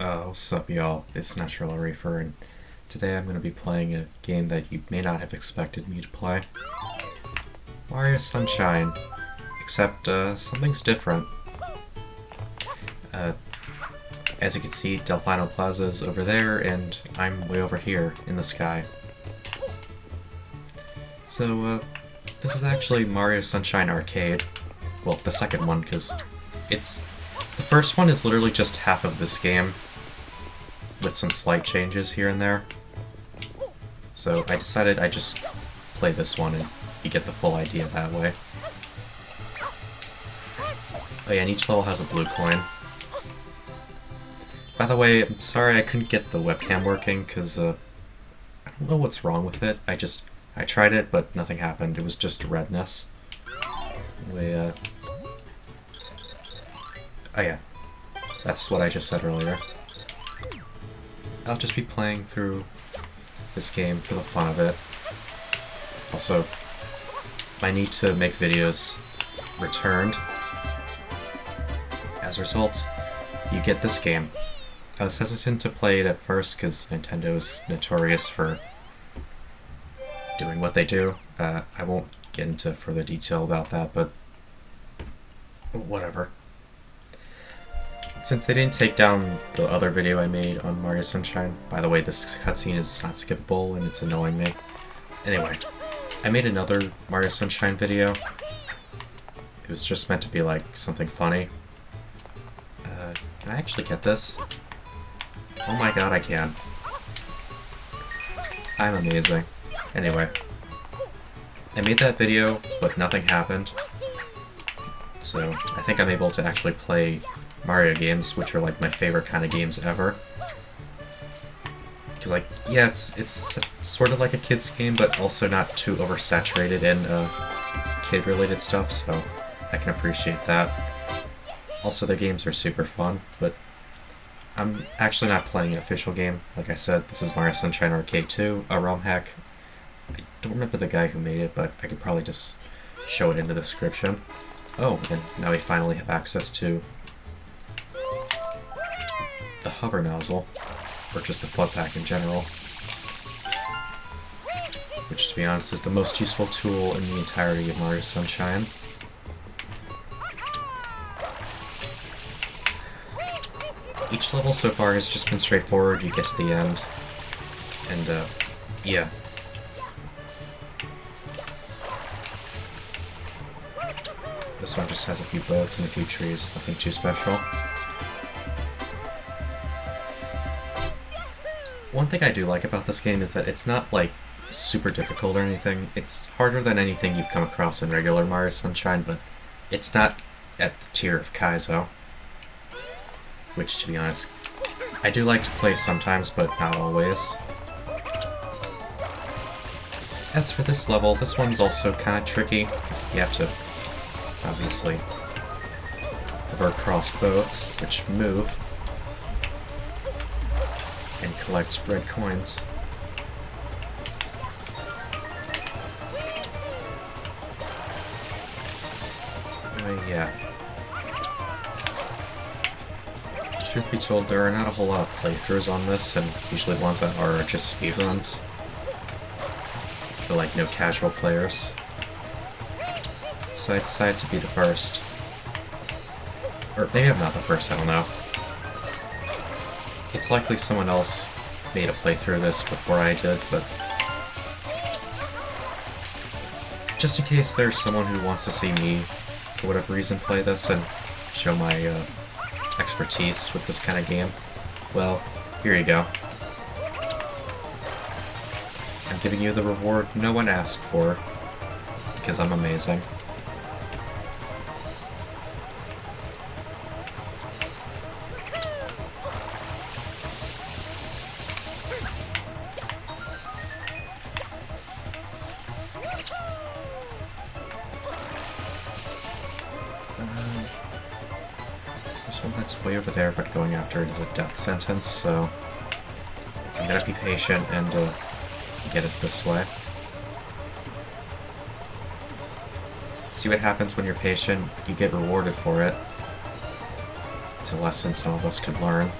What's up, y'all? It's NoturLo-reefor, and today I'm going to be playing a game that you may not have expected me to play. Mario Sunshine, except something's different. As you can see, Delfino Plaza is over there, and I'm way over here in the sky. So, this is actually Mario Sunshine Arcade. Well, the second one, because the first one is literally just half of this game, with some slight changes here and there. So I decided I'd just play this one and you get the full idea that way. Oh yeah, and each level has a blue coin. By the way, I'm sorry I couldn't get the webcam working, because I don't know what's wrong with it. I tried it, but nothing happened. It was just redness. Anyway, oh yeah, that's what I just said earlier. I'll just be playing through this game for the fun of it. Also, my need to make videos returned. As a result, you get this game. I was hesitant to play it at first because Nintendo is notorious for doing what they do. I won't get into further detail about that, but whatever. Since they didn't take down the other video I made on Mario Sunshine, by the way, this cutscene is not skippable and it's annoying me. Anyway, I made another Mario Sunshine video. It was just meant to be like something funny. Can I actually get this? Oh my god, I can. I'm amazing. Anyway, I made that video, but nothing happened. So I think I'm able to actually play Mario games, which are like my favorite kind of games ever. Cause like, yeah, it's sort of like a kid's game, but also not too oversaturated in kid-related stuff, so I can appreciate that. Also, the games are super fun, but I'm actually not playing an official game. Like I said, this is Mario Sunshine Arcade 2, a ROM hack. I don't remember the guy who made it, but I could probably just show it in the description. Oh, and now we finally have access to the hover nozzle, or just the flood pack in general, which to be honest is the most useful tool in the entirety of Mario Sunshine. Each level so far has just been straightforward. You get to the end, and yeah. This one just has a few boats and a few trees, nothing too special. One thing I do like about this game is that it's not, like, super difficult or anything. It's harder than anything you've come across in regular Mario Sunshine, but it's not at the tier of Kaizo. Which, to be honest, I do like to play sometimes, but not always. As for this level, this one's also kind of tricky, because you have to, obviously, hover across boats, which move, and collect red coins. Yeah. Truth be told, there are not a whole lot of playthroughs on this, and usually the ones that are just speedruns. They're like no casual players. So I decided to be the first. Or maybe I'm not the first, I don't know. It's likely someone else made a playthrough of this before I did, but just in case there's someone who wants to see me, for whatever reason, play this and show my expertise with this kind of game, well, here you go. I'm giving you the reward no one asked for, because I'm amazing. That's way over there, but going after it is a death sentence, so I'm gonna be patient and get it this way. See what happens when you're patient, you get rewarded for it. It's a lesson some of us could learn.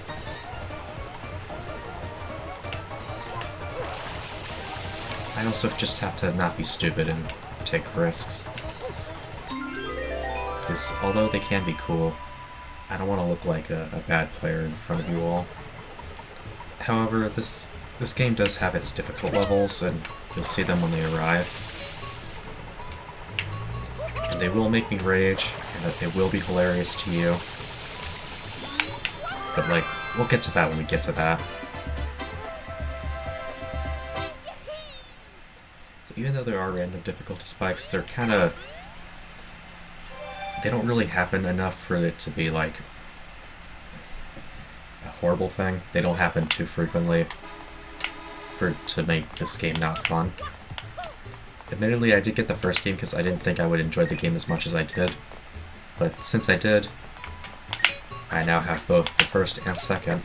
I also just have to not be stupid and take risks. Because although they can be cool, I don't want to look like a bad player in front of you all. However, this game does have its difficult levels, and you'll see them when they arrive. And they will make me rage, and that they will be hilarious to you. But, like, we'll get to that when we get to that. So even though there are random difficulty spikes, they're kind of... they don't really happen enough for it to be, like, a horrible thing. They don't happen too frequently to make this game not fun. Admittedly, I did get the first game because I didn't think I would enjoy the game as much as I did. But since I did, I now have both the first and second.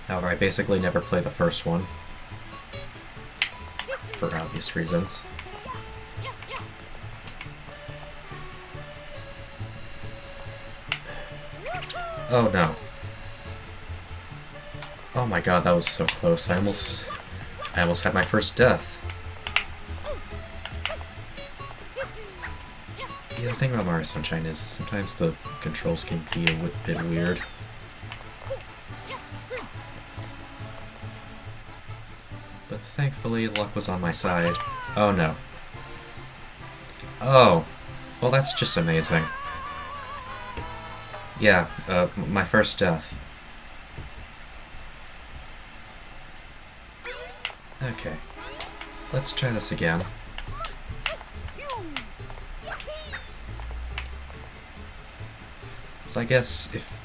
However, I basically never play the first one, for obvious reasons. Oh no. Oh my god, that was so close. I almost had my first death. Yeah, the thing about Mario Sunshine is sometimes the controls can be a bit weird. But thankfully, luck was on my side. Oh no. Oh, well that's just amazing. Yeah, my first death. Okay, let's try this again. So I guess if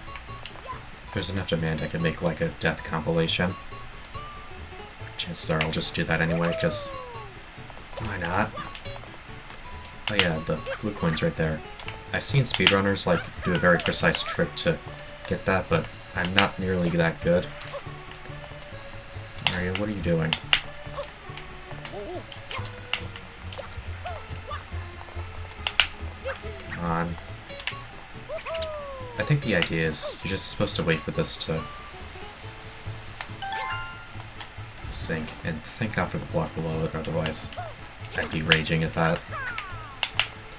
there's enough demand, I could make like a death compilation. Chances are I'll just do that anyway, because why not? Oh yeah, the blue coin's right there. I've seen speedrunners like do a very precise trick to get that, but I'm not nearly that good. Mario, what are you doing? Come on. I think the idea is you're just supposed to wait for this to sink and think after the block below it, otherwise I'd be raging at that.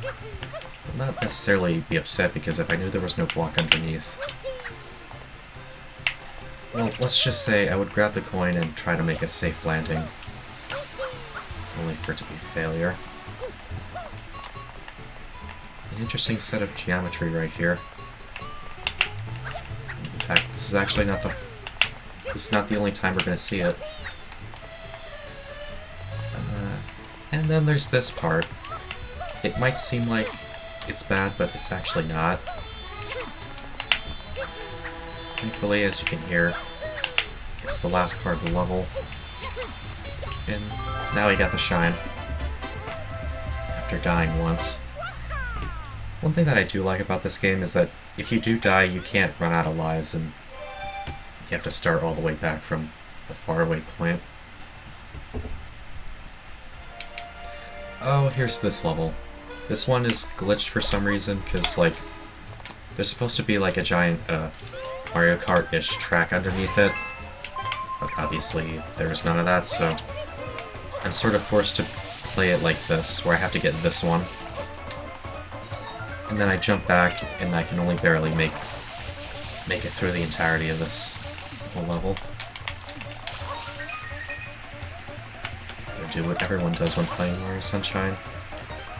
I'd not necessarily be upset because if I knew there was no block underneath. Well, let's just say I would grab the coin and try to make a safe landing. Only for it to be a failure. An interesting set of geometry right here. In fact, this is actually not the only time we're going to see it. And then there's this part. It might seem like it's bad, but it's actually not. Thankfully, as you can hear, it's the last part of the level. And now we got the shine. After dying once. One thing that I do like about this game is that if you do die, you can't run out of lives, and you have to start all the way back from a faraway point. Oh, here's this level. This one is glitched for some reason, because, like, there's supposed to be, like, a giant, Mario Kart-ish track underneath it. But obviously, there's none of that, so I'm sort of forced to play it like this, where I have to get this one. And then I jump back, and I can only barely make it through the entirety of this whole level. I do what everyone does when playing Mario Sunshine.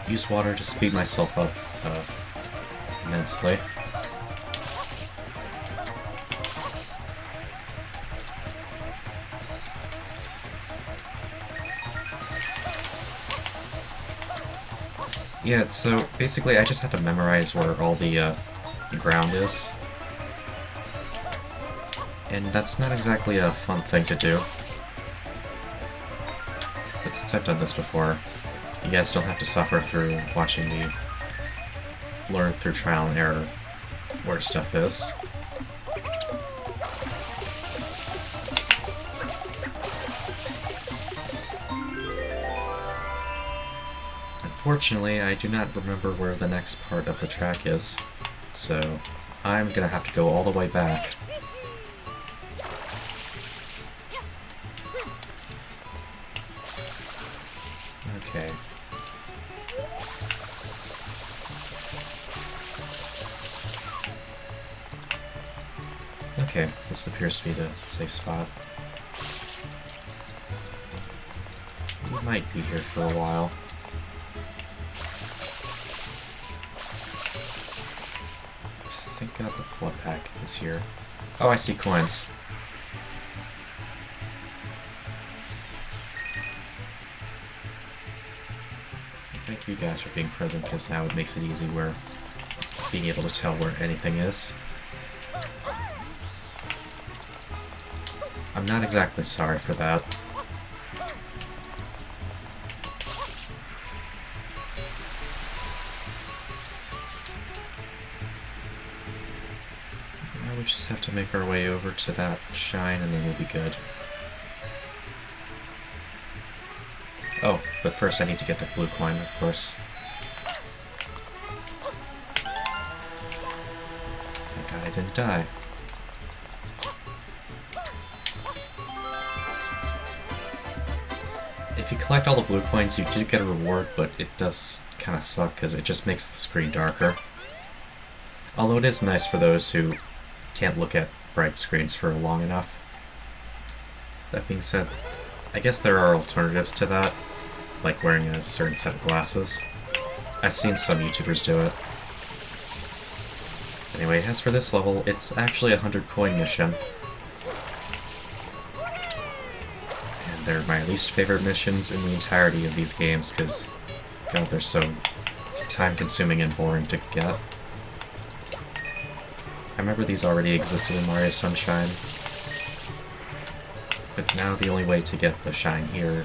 Use water to speed myself up immensely. Yeah, so basically I just have to memorize where all the ground is. And that's not exactly a fun thing to do. But since I've done this before, you guys don't have to suffer through watching me learn through trial and error where stuff is. Unfortunately, I do not remember where the next part of the track is, so I'm gonna have to go all the way back. Okay, this appears to be the safe spot. We might be here for a while. Thank God the flood pack is here. Oh, I see coins. Thank you guys for being present, because now it makes it easy where being able to tell where anything is. I'm not exactly sorry for that. Now we just have to make our way over to that shine and then we'll be good. Oh, but first I need to get the blue coin, of course. Thank God I didn't die. If you collect all the blue coins, you do get a reward, but it does kind of suck because it just makes the screen darker. Although it is nice for those who can't look at bright screens for long enough. That being said, I guess there are alternatives to that, like wearing a certain set of glasses. I've seen some YouTubers do it. Anyway, as for this level, it's actually a 100 coin mission. And they're my least favorite missions in the entirety of these games, because, God, they're so time-consuming and boring to get. I remember these already existed in Mario Sunshine, but now the only way to get the shine here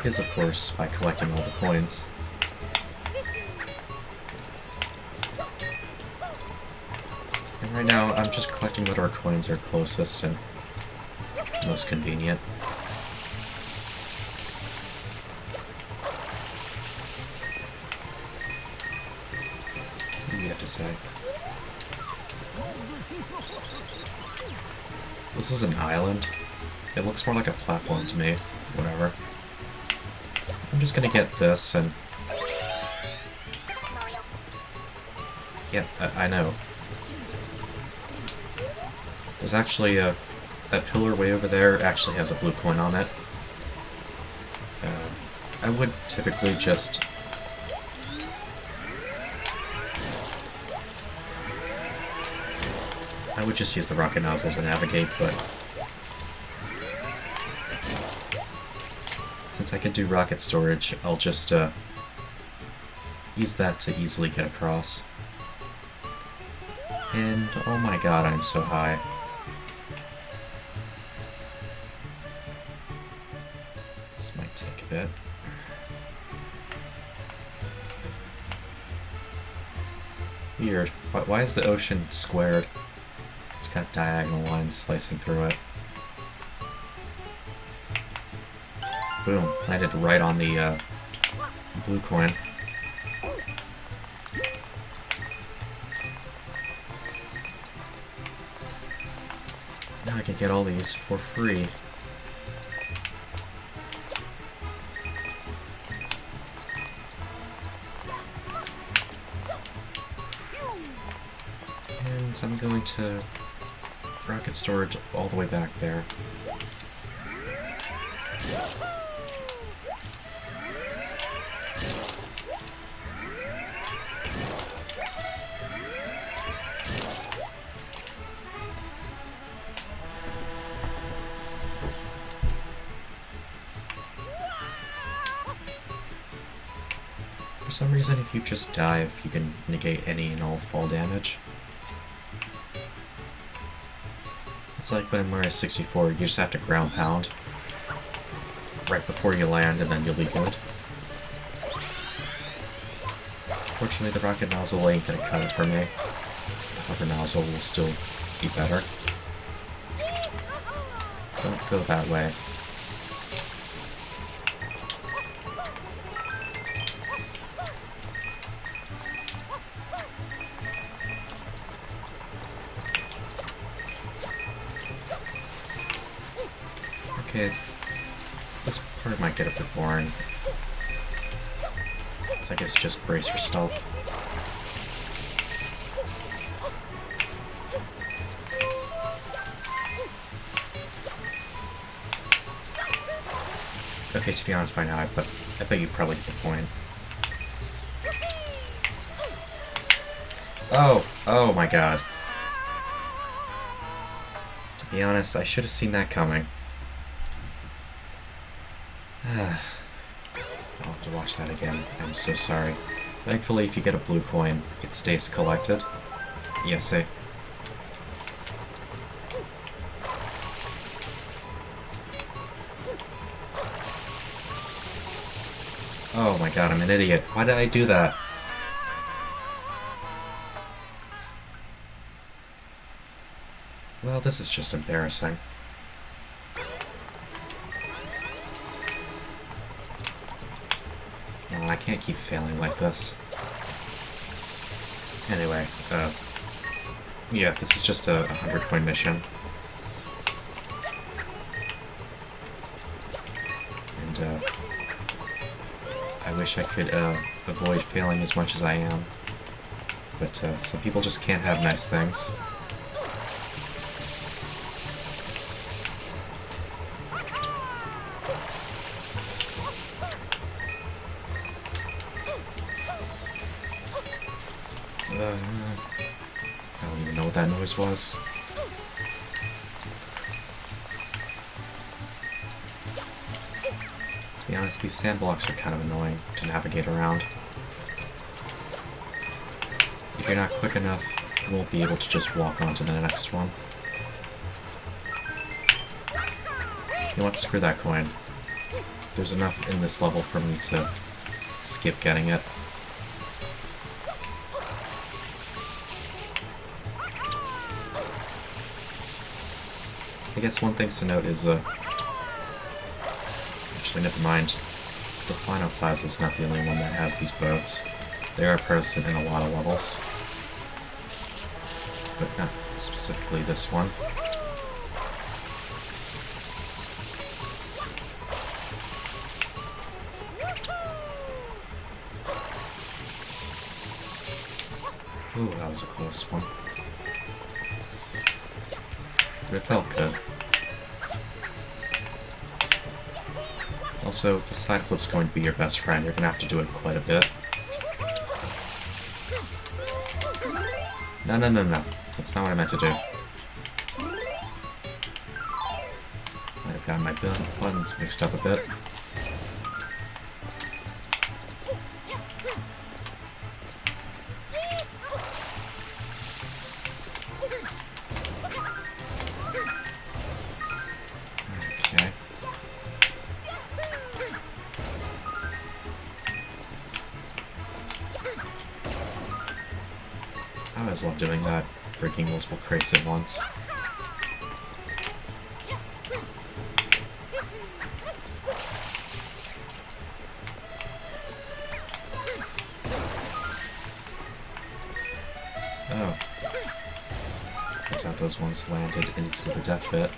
is, of course, by collecting all the coins. And right now, I'm just collecting whatever coins are closest and most convenient. What do you have to say? This is an island. It looks more like a platform to me. Whatever. I'm just gonna get this and... Yeah, I know. There's actually a... That pillar way over there actually has a blue coin on it. I would typically just... I would just use the rocket nozzle to navigate, but... Since I can do rocket storage, I'll just use that to easily get across. And oh my god, I'm so high. This might take a bit. Weird. Why is the ocean squared? It's got diagonal lines slicing through it. Boom. Landed right on the blue coin. Now I can get all these for free. And I'm going to rocket storage all the way back there. For some reason, if you just dive, you can negate any and all fall damage. It's like when in Mario 64, you just have to ground pound right before you land, and then you'll be good. Fortunately, the rocket nozzle ain't gonna cut it for me. The hover nozzle will still be better. Don't go that way. Okay, this part might get a bit boring. So I guess just brace yourself. Okay, to be honest, by now, I bet you probably get the point. Oh my god. To be honest, I should have seen that coming. I'll have to watch that again. I'm so sorry. Thankfully, if you get a blue coin, it stays collected. Yes, eh? Oh my god, I'm an idiot. Why did I do that? Well, this is just embarrassing. Oh, I can't keep failing like this. Anyway, yeah, this is just a 100-coin mission. And, I wish I could, avoid failing as much as I am. But, some people just can't have nice things. I don't even know what that noise was. To be honest, these sand blocks are kind of annoying to navigate around. If you're not quick enough, you won't be able to just walk on to the next one. You know what? Screw that coin. There's enough in this level for me to skip getting it. I guess one thing to note is, actually, never mind. Delfino Plaza is not the only one that has these boats. They are present in a lot of levels. But not specifically this one. Ooh, that was a close one. But it felt good. Also, the side flip's going to be your best friend. You're going to have to do it quite a bit. No. That's not what I meant to do. Might have gotten my buttons mixed up a bit. Okay. I always love doing that, breaking multiple crates at once. Oh. Turns out those ones landed into the death pit.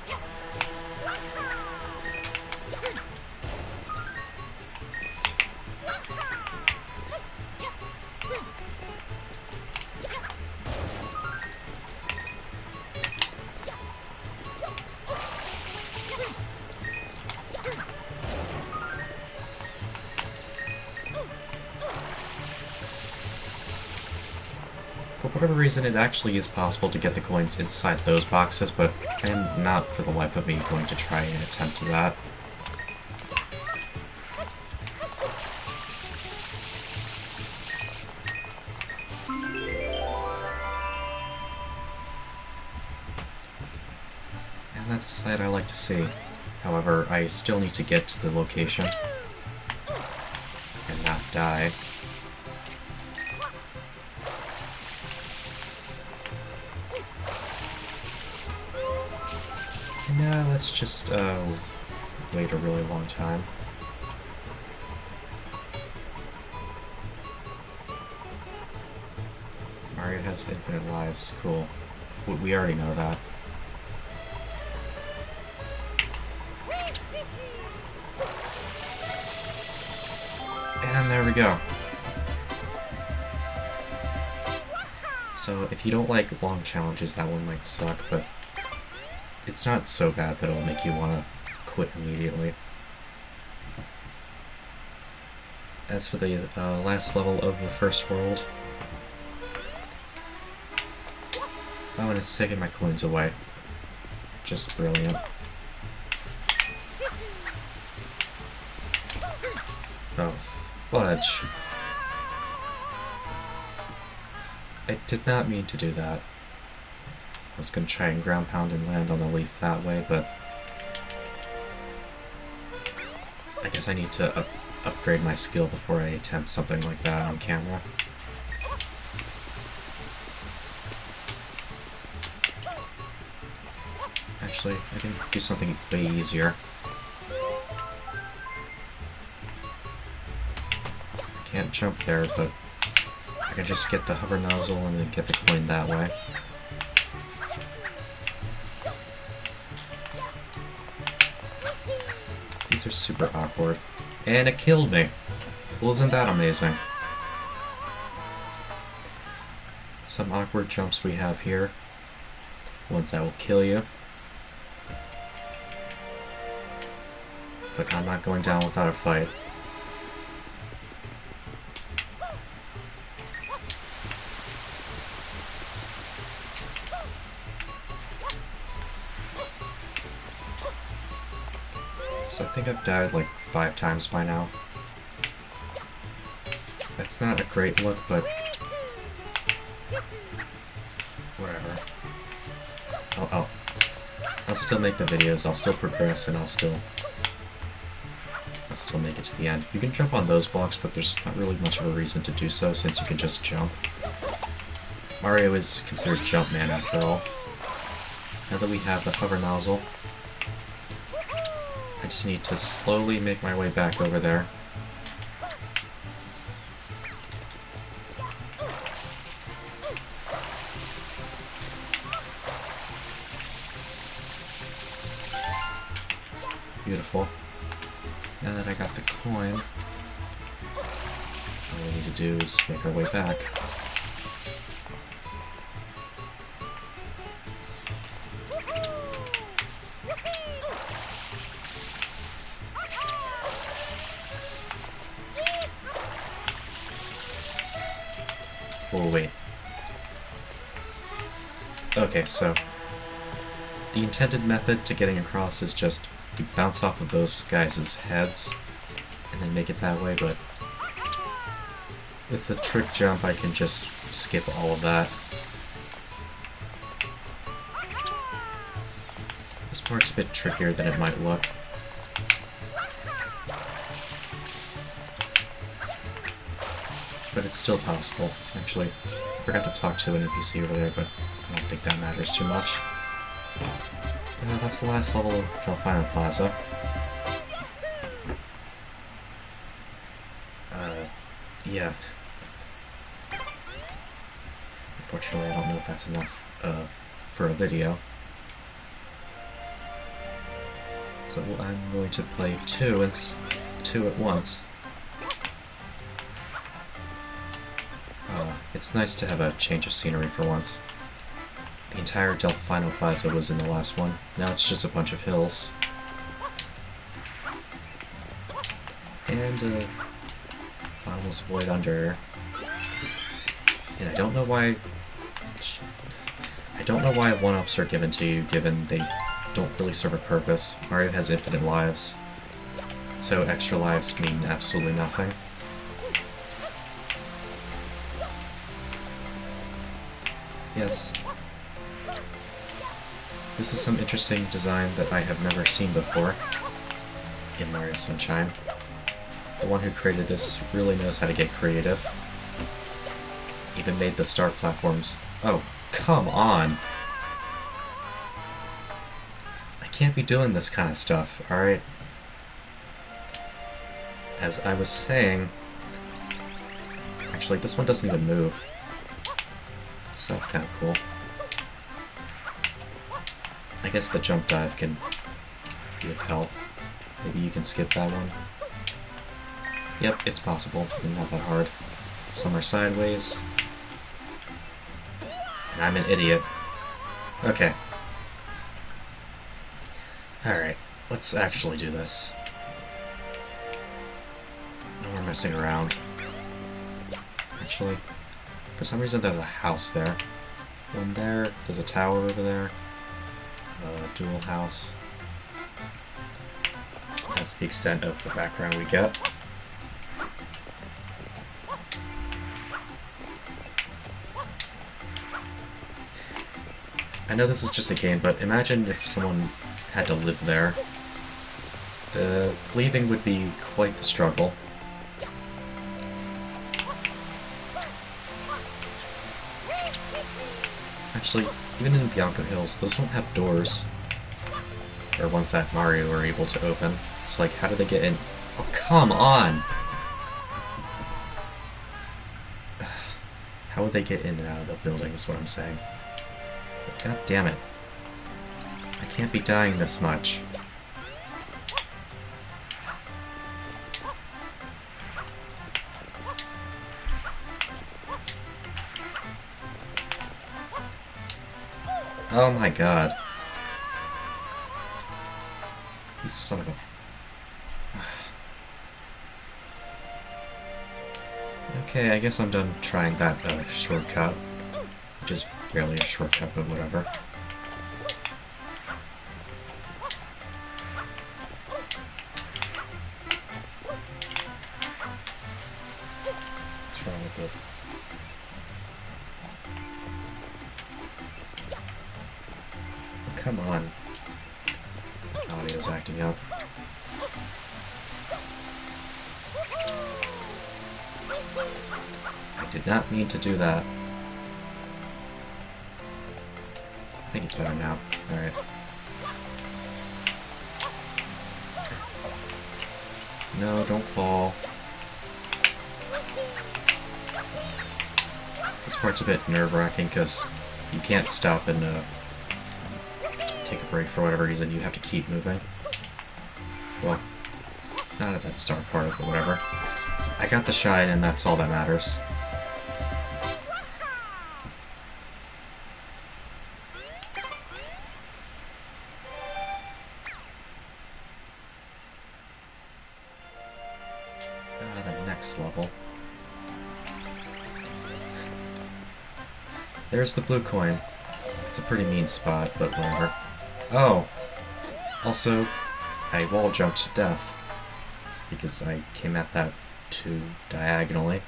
For whatever reason, it actually is possible to get the coins inside those boxes, but I am not, for the life of me, going to try and attempt that. And that's a sight I like to see. However, I still need to get to the location and not die. No, let's just, wait a really long time. Mario has infinite lives. Cool. We already know that. And there we go. So, if you don't like long challenges, that one might suck, but it's not so bad that it'll make you want to quit immediately. As for the last level of the first world... Oh, and it's taking my coins away. Just brilliant. Oh, fudge. I did not mean to do that. I was gonna try and ground pound and land on the leaf that way, but... I guess I need to upgrade my skill before I attempt something like that on camera. Actually, I can do something way easier. I can't jump there, but I can just get the hover nozzle and then get the coin that way. These are super awkward. And it killed me! Well, isn't that amazing? Some awkward jumps we have here. Ones that will kill you. But I'm not going down without a fight. So I think I've died like 5 times by now. That's not a great look, but... whatever. I'll still make the videos, I'll still progress, and I'll still make it to the end. You can jump on those blocks, but there's not really much of a reason to do so, since you can just jump. Mario is considered Jumpman after all. Now that we have the hover nozzle, I just need to slowly make my way back over there. Beautiful. Now that I got the coin, all we need to do is make our way back. Oh, wait. Okay, so the intended method to getting across is just you bounce off of those guys' heads and then make it that way, but with the trick jump I can just skip all of that. This part's a bit trickier than it might look. But it's still possible. Actually, I forgot to talk to an NPC over there, but I don't think that matters too much. That's the last level of Delfino Plaza. Yeah. Unfortunately, I don't know if that's enough for a video. So I'm going to play two at once. It's nice to have a change of scenery for once. The entire Delfino Plaza was in the last one. Now it's just a bunch of hills. And bottomless void under. And I don't know why 1-ups are given to you, given they don't really serve a purpose. Mario has infinite lives, so extra lives mean absolutely nothing. Yes. This is some interesting design that I have never seen before in Mario Sunshine. The one who created this really knows how to get creative. Even made the star platforms. Oh, come on! I can't be doing this kind of stuff, alright? As I was saying... Actually, this one doesn't even move. So that's kind of cool. I guess the jump dive can be of help. Maybe you can skip that one. Yep, it's possible, but not that hard. Some are sideways. And I'm an idiot. Okay. Alright, let's actually do this. No more messing around. Actually, for some reason there's a house there. One there, there's a tower over there. A dual house. That's the extent of the background we get. I know this is just a game, but imagine if someone had to live there. The leaving would be quite the struggle. Actually, even in Bianco Hills, those don't have doors. Or ones that Mario were able to open. So, like, how do they get in? Oh, come on! How would they get in and out of the building is what I'm saying. But god damn it. I can't be dying this much. Oh my god. You son of a... Okay, I guess I'm done trying that shortcut. Which is barely a shortcut, but whatever. What's wrong with it? Come on. Audio's acting up. I did not mean to do that. I think it's better now. Alright. No, don't fall. This part's a bit nerve-wracking because you can't stop and take a break for whatever reason. You have to keep moving. Well, not at that start part, but whatever. I got the shine, and that's all that matters. The next level. There's the blue coin. It's a pretty mean spot, but whatever. Oh! Also, I wall jumped to death. Because I came at that too diagonally.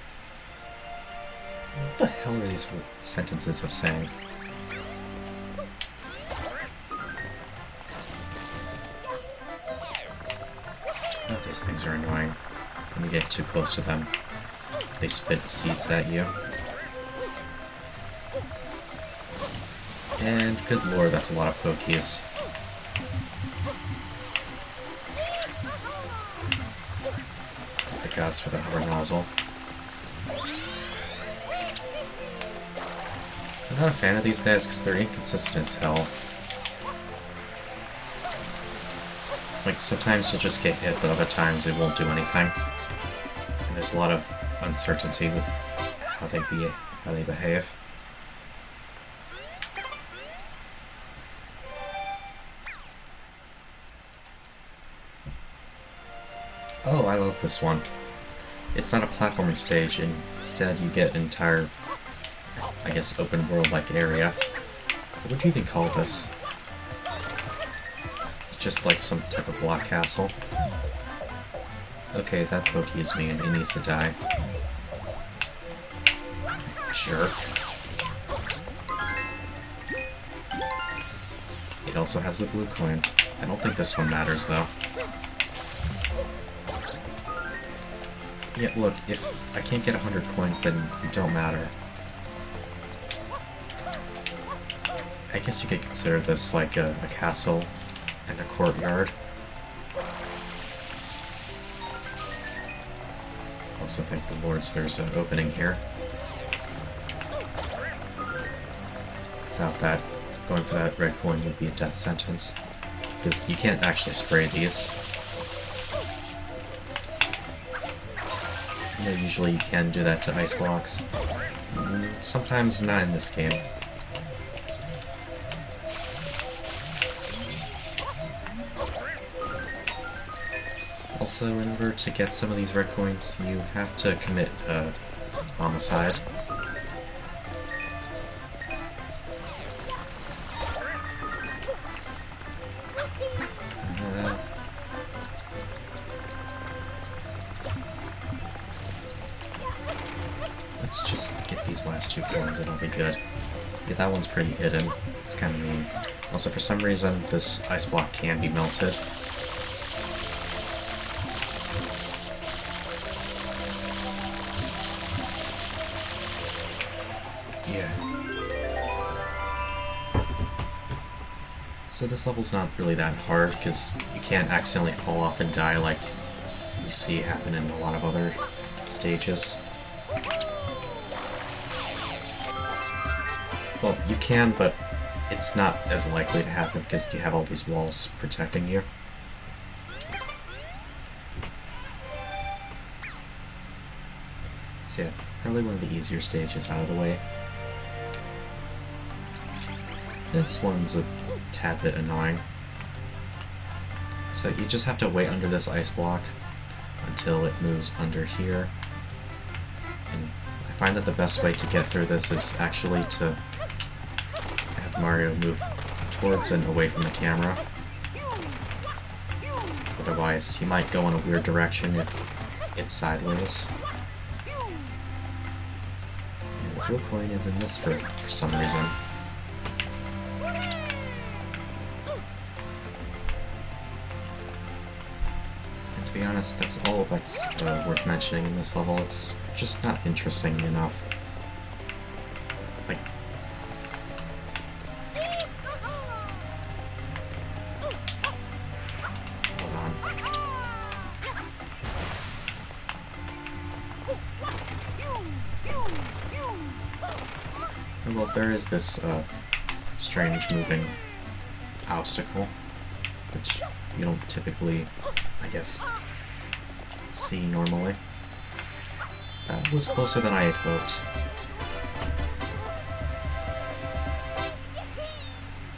What the hell are these sentences I'm saying? Oh, these things are annoying. When you get too close to them, they spit seeds at you. And good lord, that's a lot of pokies. Thank the gods for the hover nozzle. I'm not a fan of these guys because they're inconsistent as hell. Like, sometimes you'll just get hit, but other times it won't do anything. And there's a lot of uncertainty with how they behave. Oh, I love this one. It's not a platforming stage, and instead you get an entire, I guess, open world-like area. What would you even call this? It's just like some type of block castle. Okay, that pokey is mean. It needs to die. Jerk. It also has the blue coin. I don't think this one matters, though. Yeah, look, if I can't get 100 coins, then you don't matter. I guess you could consider this like a castle and a courtyard. Also, thank the lords there's an opening here. Without that, going for that red coin would be a death sentence. Because you can't actually spray these. You know, usually you can do that to ice blocks. Sometimes not in this game. Also, in order to get some of these red coins, you have to commit homicide. Let's just get these last 2 coins and it'll be good. Yeah, that one's pretty hidden. It's kind of mean. Also, for some reason, this ice block can be melted. Yeah. So this level's not really that hard, because you can't accidentally fall off and die like you see happen in a lot of other stages. Well, you can, but it's not as likely to happen because you have all these walls protecting you. So yeah, probably one of the easier stages out of the way. This one's a tad bit annoying. So you just have to wait under this ice block until it moves under here. And I find that the best way to get through this is actually to have Mario move towards and away from the camera. Otherwise, he might go in a weird direction if it's sideways. And the blue coin is in this for some reason. And to be honest, that's all that's worth mentioning in this level. It's just not interesting enough. Like, hold on. Well, there is this strange moving obstacle, which you don't typically, I guess, see normally. That was closer than I had hoped.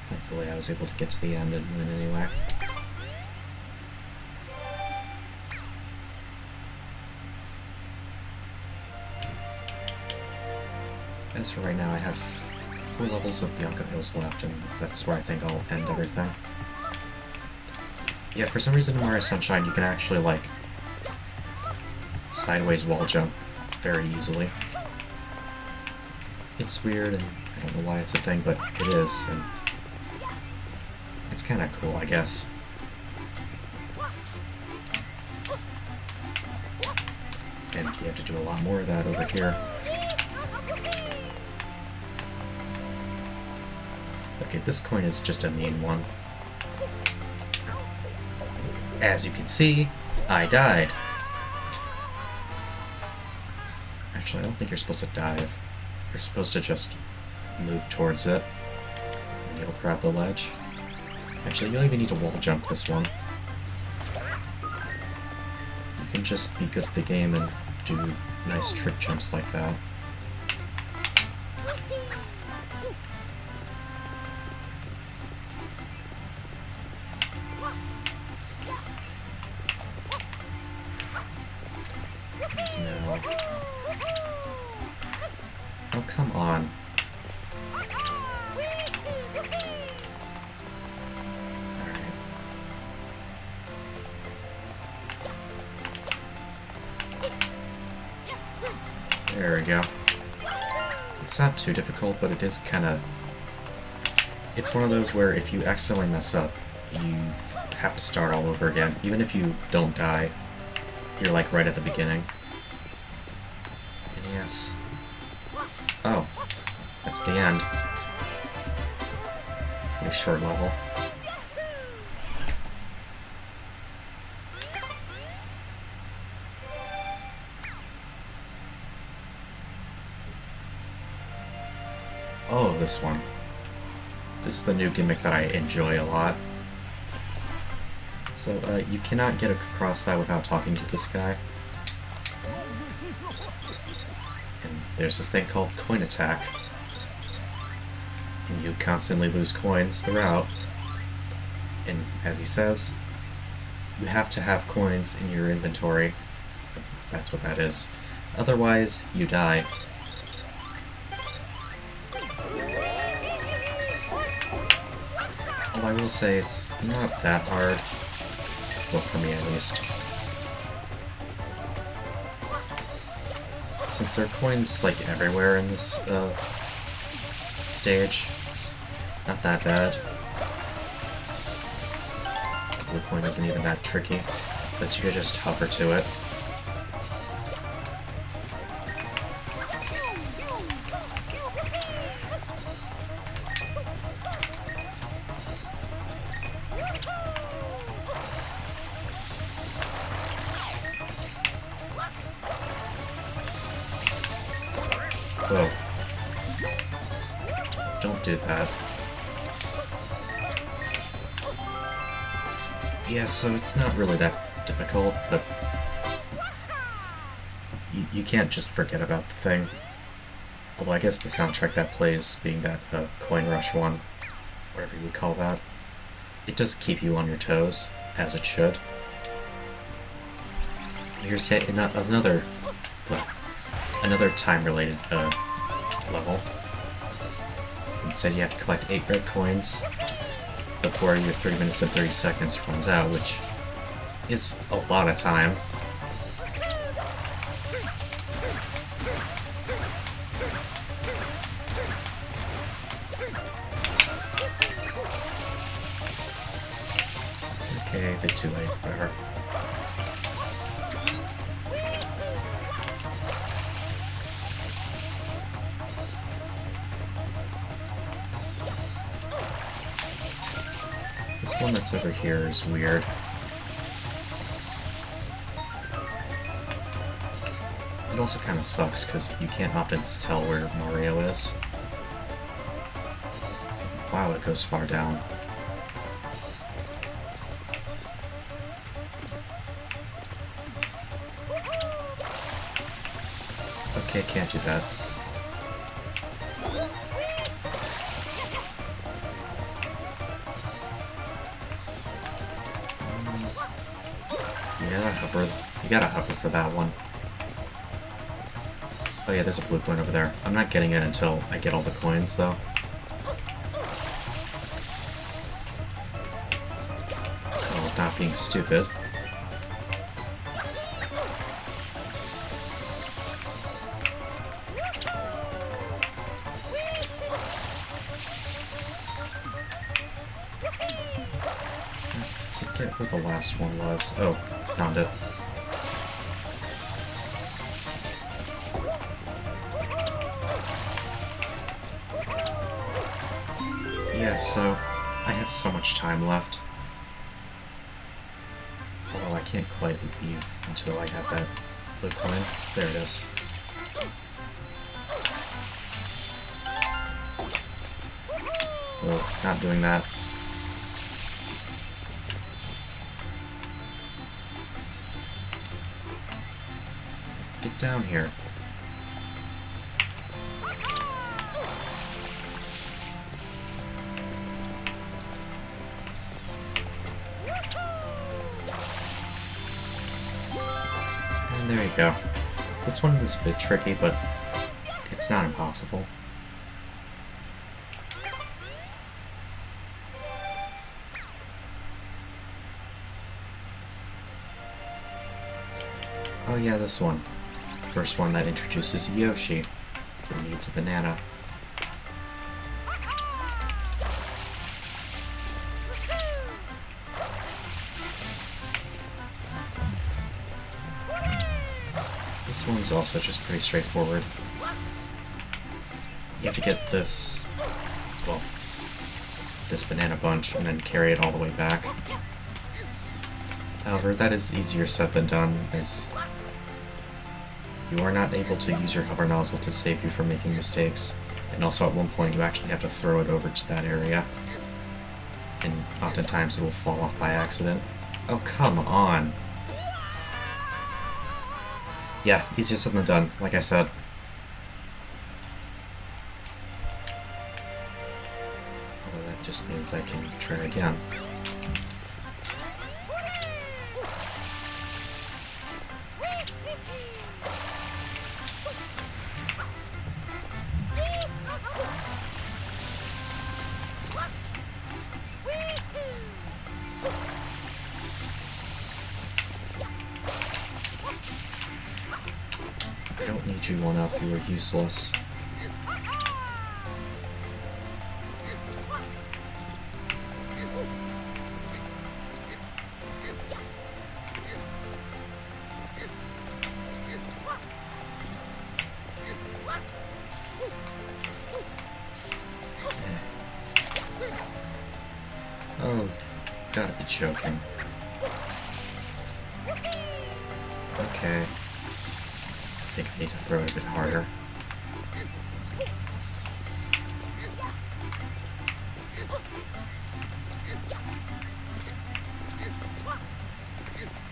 Thankfully I was able to get to the end and win anyway. As for right now, I have 4 levels of Bianco Hills left, and that's where I think I'll end everything. Yeah, for some reason in Mario Sunshine you can actually, like, sideways wall jump very easily. It's weird, and I don't know why it's a thing, but it is, and it's kinda cool, I guess. And you have to do a lot more of that over here. Okay, this coin is just a mean one. As you can see, I died. Actually, I don't think you're supposed to dive. You're supposed to just move towards it, and you'll grab the ledge. Actually, you don't even need to wall jump this one. You can just be good at the game and do nice trick jumps like that. No. Oh, come on. Alright. There we go. It's not too difficult, but it is kinda... It's one of those where if you accidentally mess up, you have to start all over again. Even if you don't die, you're like right at the beginning. And yes. Oh, that's the end. Pretty short level. Oh, this one. This is the new gimmick that I enjoy a lot. So, you cannot get across that without talking to this guy. And there's this thing called coin attack. And you constantly lose coins throughout. And as he says, You have to have coins in your inventory. That's what that is. Otherwise, you die. Well, I will say it's not that hard. Well, for me at least. Since there are coins, like, everywhere in this, stage, it's not that bad. The blue coin isn't even that tricky, since you could just hover to it. Whoa. Don't do that. Yeah, so it's not really that difficult, but you can't just forget about the thing. Although I guess the soundtrack that plays, being that coin rush one, whatever you would call that, it does keep you on your toes, as it should. Here's yet another time-related level. Instead, you have to collect 8 red coins before your 3 minutes and 30 seconds runs out, which is a lot of time. Okay, a bit too late, whatever. This one that's over here is weird. It also kind of sucks because you can't often tell where Mario is. Wow, it goes far down. Okay, can't do that. You gotta hover for that one. Oh yeah, there's a blue coin over there. I'm not getting it until I get all the coins, though. Oh, not being stupid. I forget where the last one was. Oh, found it. Yeah, so I have so much time left. Although I can't quite leave until I have that blue coin. There it is. Oh, not doing that. Get down here. And there you go. This one is a bit tricky, but it's not impossible. Oh yeah, this one. First one that introduces Yoshi, who needs a banana. This one's also just pretty straightforward. You have to get this, well, this banana bunch and then carry it all the way back. However, that is easier said than done, as you are not able to use your hover nozzle to save you from making mistakes, and also at one point you actually have to throw it over to that area, and oftentimes it will fall off by accident. Oh, come on! Yeah, easier said than done, like I said. Although that just means I can try again. beat you one up, you were useless. Oh, you've gotta be joking. Okay. I think I need to throw it a bit harder.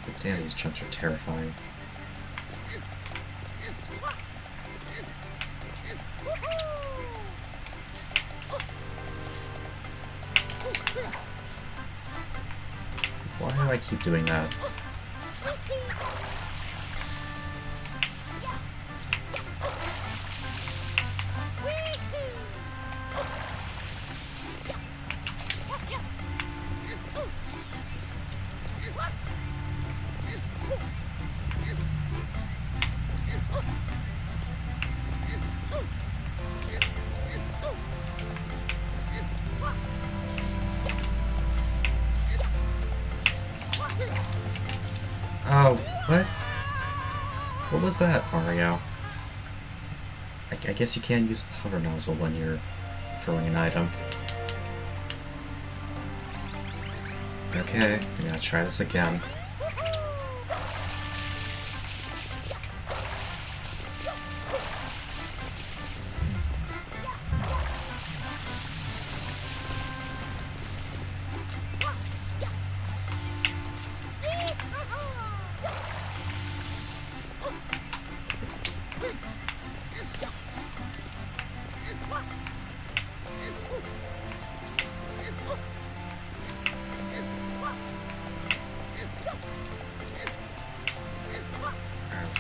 But damn, these jumps are terrifying. Why do I keep doing that? Oh, what? What was that, Mario? I guess you can't use the hover nozzle when you're throwing an item. Okay, I'm gonna try this again.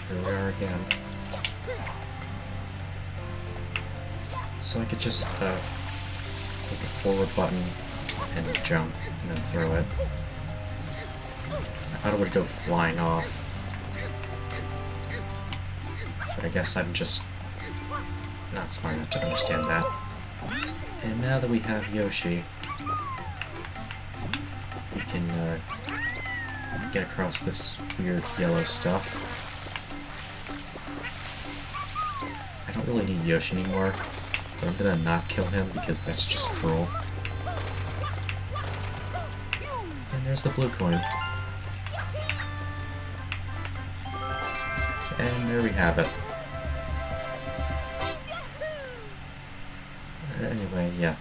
Here we are again. So I could just hit the forward button and jump, and then throw it. I thought it would go flying off. But I guess I'm just not smart enough to understand that. And now that we have Yoshi, we can get across this weird yellow stuff. I don't really need Yoshi anymore, but I'm gonna not kill him because that's just cruel. And there's the blue coin. And there we have it. Anyway, yeah.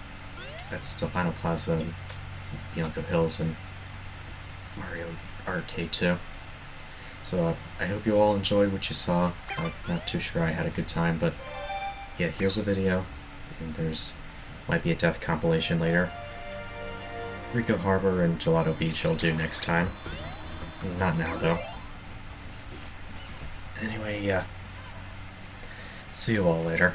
That's Delfino Plaza and Bianco Hills and Mario Arcade 2. So I hope you all enjoyed what you saw. I'm not too sure I had a good time, but yeah, here's the video. And there's might be a death compilation later. Rico Harbor and Gelato Beach I'll do next time. Not now, though. Anyway, yeah. See you all later.